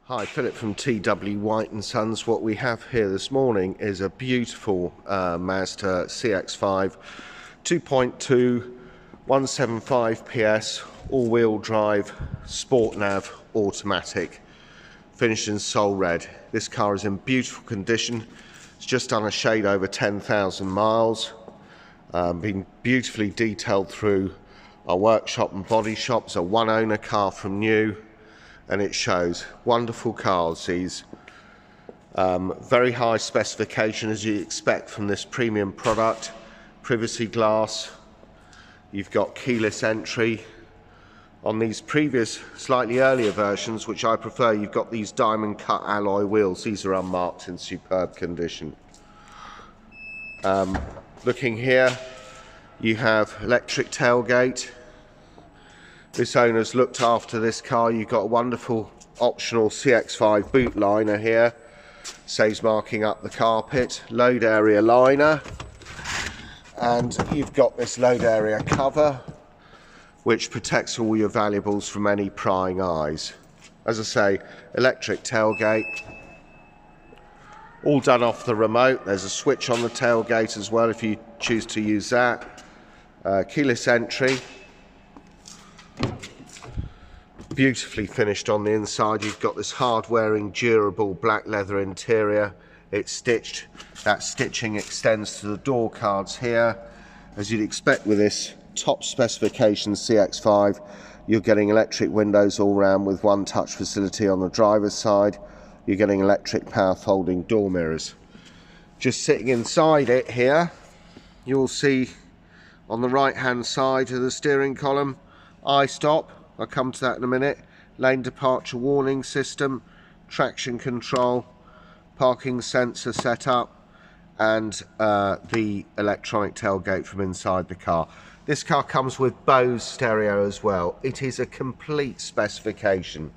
Hi, Philip from T.W White Sons. What we have here this morning is a beautiful Mazda CX-5 2.2 175 PS all-wheel drive Sport Nav Automatic, finished in Sol Red. This car is in beautiful condition. It's just done a shade over 10,000 miles. Been beautifully detailed through our workshop and body shop. It's a one-owner car from new, and it shows. Wonderful cars, these. Very high specification as you expect from this premium product. Privacy glass. You've got keyless entry. On these previous, slightly earlier versions, which I prefer, you've got these diamond cut alloy wheels. These are unmarked, in superb condition. Looking here, you have electric tailgate. This owner's looked after this car. You've got a wonderful optional CX-5 boot liner here. Saves marking up the carpet. Load area liner. And you've got this load area cover, which protects all your valuables from any prying eyes. As I say, electric tailgate. All done off the remote. There's a switch on the tailgate as well if you choose to use that. Keyless entry. Beautifully finished on the inside. You've got this hard-wearing, durable black leather interior. It's stitched. That stitching extends to the door cards here. As you'd expect with this top specification CX-5, you're getting electric windows all round with one touch facility on the driver's side. You're getting electric power folding door mirrors. Just sitting inside it here, you'll see on the right hand side of the steering column, I-stop. I'll come to that in a minute. Lane departure warning system, traction control, parking sensor setup, and the electronic tailgate from inside the car. This car comes with Bose stereo as well. It is a complete specification.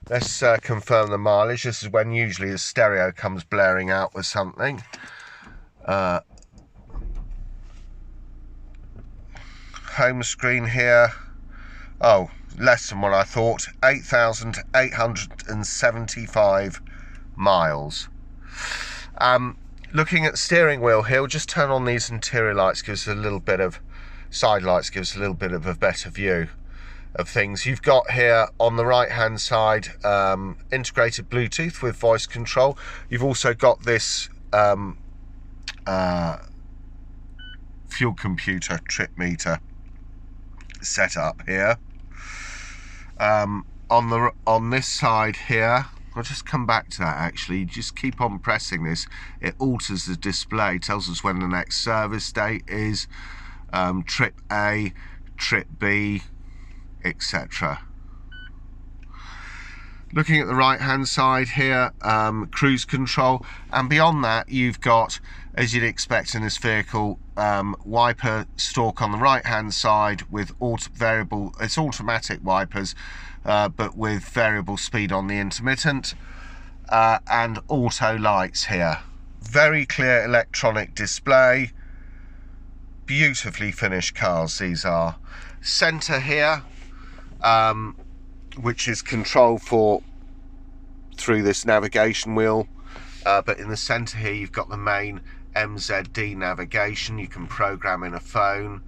Let's confirm the mileage. This is when usually the stereo comes blaring out with something. Home screen here. Oh, less than what I thought. 8,875 miles. Looking at steering wheel here, we'll just turn on these interior lights, gives us a little bit of side lights, gives us a little bit of a better view of things. You've got here on the right hand side integrated Bluetooth with voice control. You've also got this fuel computer trip meter set up here. On this side here, I'll just come back to that actually. Just keep on pressing this. It alters the display, tells us when the next service date is, trip A, trip B, etc. Looking at the right hand side here, cruise control, and beyond that you've got, as you'd expect in this vehicle, wiper stalk on the right hand side with variable, it's automatic wipers, but with variable speed on the intermittent, and auto lights here. Very clear electronic display. Beautifully finished cars these are. Centre here, which is controlled through this navigation wheel, but in the centre here you've got the main MZD navigation. You can program in a phone.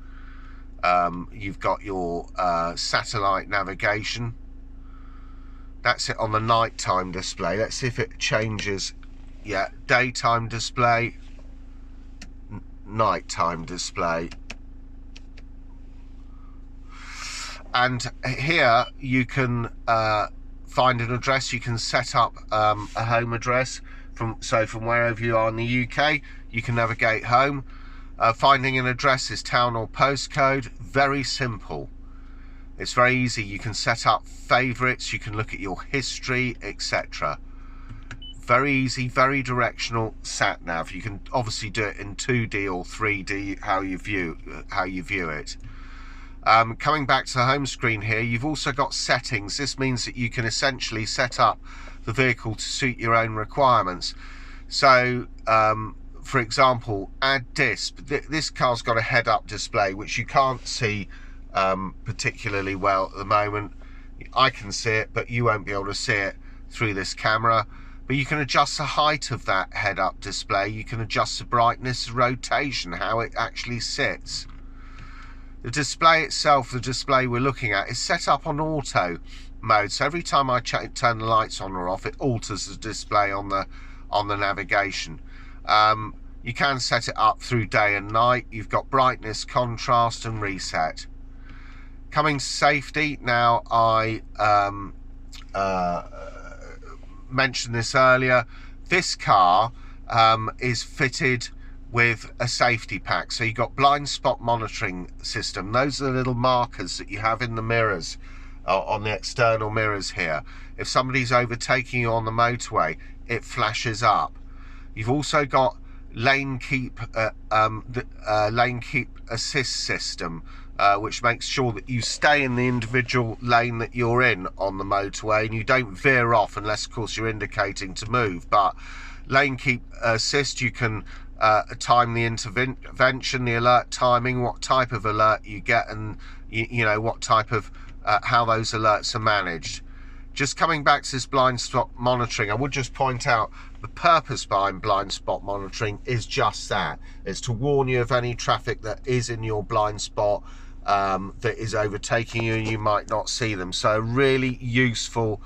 You've got your satellite navigation. That's it on the nighttime display. Let's see if it changes. Yeah, daytime display, nighttime display. And here you can find an address. You can set up a home address from wherever you are in the UK, you can navigate home. Finding an address is town or postcode. Very simple. It's very easy. You can set up favorites, you can look at your history, etc. Very easy, very directional sat nav. You can obviously do it in 2D or 3D, how you view it. Coming back to the home screen here, you've also got settings. This means that you can essentially set up the vehicle to suit your own requirements. So for example, add disc. This car's got a head-up display which you can't see particularly well at the moment. I can see it, but you won't be able to see it through this camera. But you can adjust the height of that head-up display. You can adjust the brightness, rotation, how it actually sits. The display itself, the display we're looking at, is set up on auto mode. So every time I turn the lights on or off, it alters the display on the navigation. You can set it up through day and night. You've got brightness, contrast, and reset. Coming to safety, now I mentioned this earlier. This car is fitted with a safety pack. So you've got blind spot monitoring system. Those are the little markers that you have in the mirrors, on the external mirrors here. If somebody's overtaking you on the motorway, it flashes up. You've also got lane keep assist system, which makes sure that you stay in the individual lane that you're in on the motorway and you don't veer off unless of course you're indicating to move. But lane keep assist, you can time the intervention, the alert timing, what type of alert you get, and you know what type of how those alerts are managed. Just coming back to this blind spot monitoring, I would just point out the purpose behind blind spot monitoring is just that. It's to warn you of any traffic that is in your blind spot that is overtaking you and you might not see them. So a really useful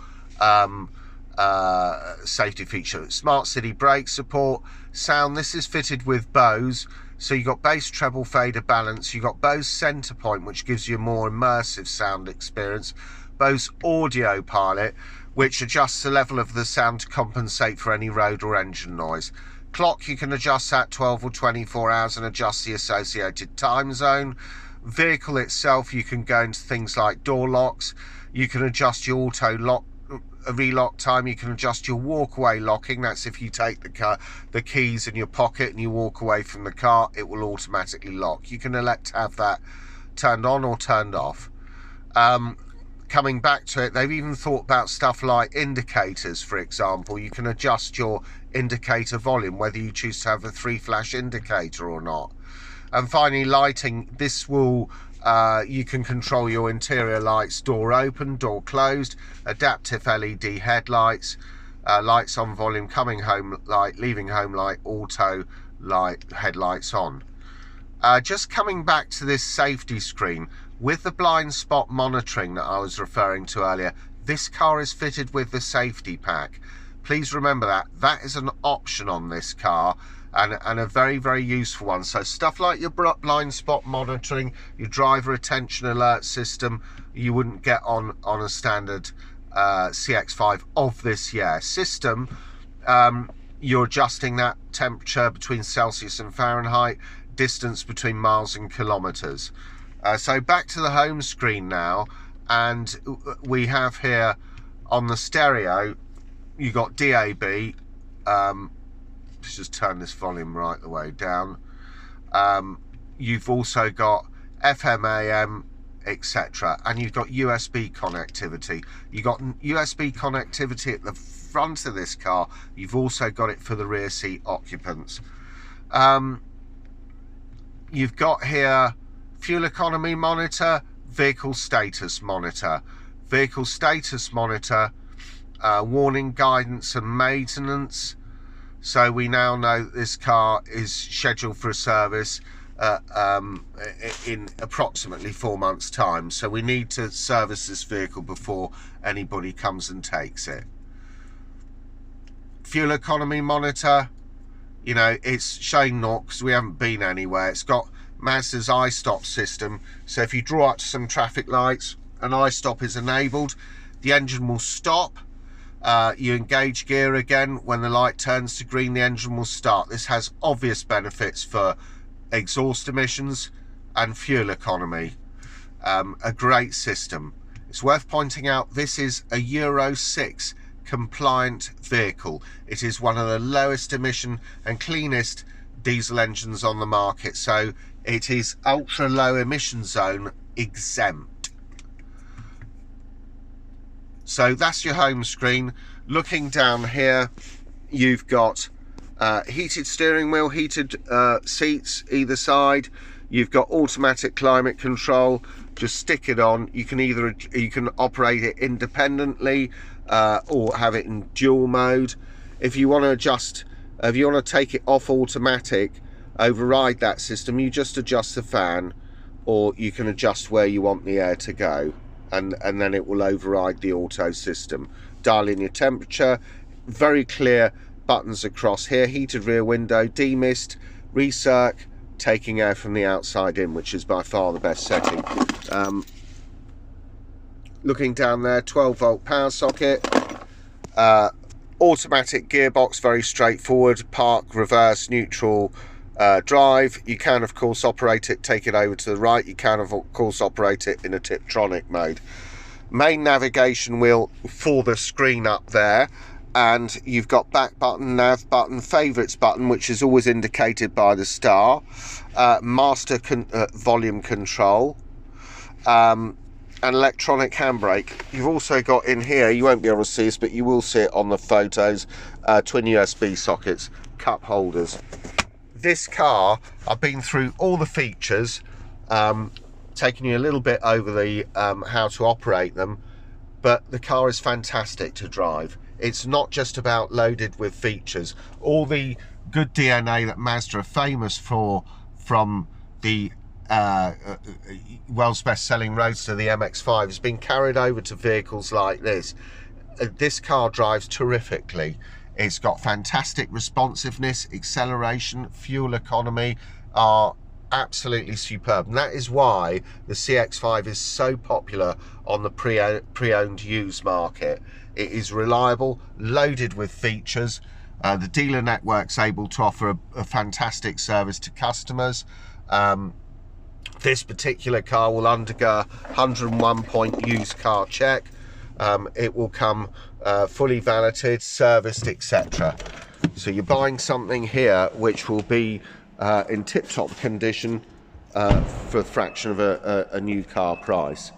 safety feature. Smart city brake support. Sound, this is fitted with Bose. So you've got bass, treble, fader, balance. You've got Bose center point, which gives you a more immersive sound experience. Bose audio pilot, which adjusts the level of the sound to compensate for any road or engine noise. Clock, you can adjust that 12 or 24 hours and adjust the associated time zone. Vehicle itself, you can go into things like door locks. You can adjust your auto lock relock time. You can adjust your walk-away locking. That's if you take the keys in your pocket and you walk away from the car, it will automatically lock. You can elect to have that turned on or turned off. Coming back to it, they've even thought about stuff like indicators, for example. You can adjust your indicator volume, whether you choose to have a 3-flash indicator or not. And finally, lighting. This will you can control your interior lights, door open, door closed, adaptive LED headlights, lights on volume, coming home light, leaving home light, auto light, headlights on. Just coming back to this safety screen, with the blind spot monitoring that I was referring to earlier, this car is fitted with the safety pack. Please remember that. That is an option on this car, and a very, very useful one. So stuff like your blind spot monitoring, your driver attention alert system, you wouldn't get on a standard CX-5 of this year. System, you're adjusting that temperature between Celsius and Fahrenheit, distance between miles and kilometers. So back to the home screen now, and we have here on the stereo, you got DAB. Let's just turn this volume right the way down. You've also got FM, AM, etc., and you've got USB connectivity. You've got USB connectivity at the front of this car. You've also got it for the rear seat occupants. You've got here fuel economy monitor, vehicle status monitor. Vehicle status monitor, warning, guidance and maintenance. So we now know that this car is scheduled for a service in approximately 4 months' time. So we need to service this vehicle before anybody comes and takes it. Fuel economy monitor, you know, it's showing naught because we haven't been anywhere. It's got Mazda's I-stop system. So if you draw up to some traffic lights and I-stop is enabled, the engine will stop. You engage gear again. When the light turns to green, the engine will start. This has obvious benefits for exhaust emissions and fuel economy. A great system. It's worth pointing out this is a Euro 6 compliant vehicle. It is one of the lowest emission and cleanest diesel engines on the market, so it is ultra low emission zone exempt. So that's your home screen. Looking down here, you've got heated steering wheel, heated seats either side. You've got automatic climate control. Just stick it on. You can operate it independently or have it in dual mode. If you want to adjust, if you want to take it off automatic, override that system, you just adjust the fan, or you can adjust where you want the air to go, and then it will override the auto system. Dial in your temperature. Very clear buttons across here: heated rear window, demist, recirc, taking air from the outside in, which is by far the best setting. Looking down there, 12-volt power socket, automatic gearbox, very straightforward: park, reverse, neutral, drive. You can of course operate it, take it over to the right. You can of course operate it in a Tiptronic mode. Main navigation wheel for the screen up there, and you've got back button, nav button, favourites button, which is always indicated by the star, master volume control, and electronic handbrake. You've also got in here, you won't be able to see this, but you will see it on the photos, twin USB sockets, cup holders. This car, I've been through all the features, taking you a little bit over the how to operate them, but the car is fantastic to drive. It's not just about loaded with features. All the good DNA that Mazda are famous for, from the world's best-selling roadster, the MX-5, has been carried over to vehicles like this. This car drives terrifically. It's got fantastic responsiveness, acceleration, fuel economy are absolutely superb, and that is why the CX-5 is so popular on the pre-owned used market. It is reliable, loaded with features. The dealer network's able to offer a fantastic service to customers. This particular car will undergo 101-point used car check. It will come fully valeted, serviced, etc. So you're buying something here which will be in tip-top condition for a fraction of a new car price.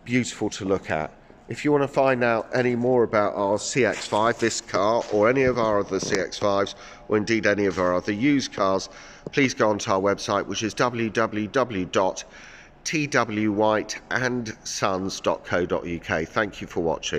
Beautiful to look at. If you want to find out any more about our CX-5, this car, or any of our other CX-5s, or indeed any of our other used cars, please go onto our website, which is www.twwhitesons.co.uk. Thank you for watching.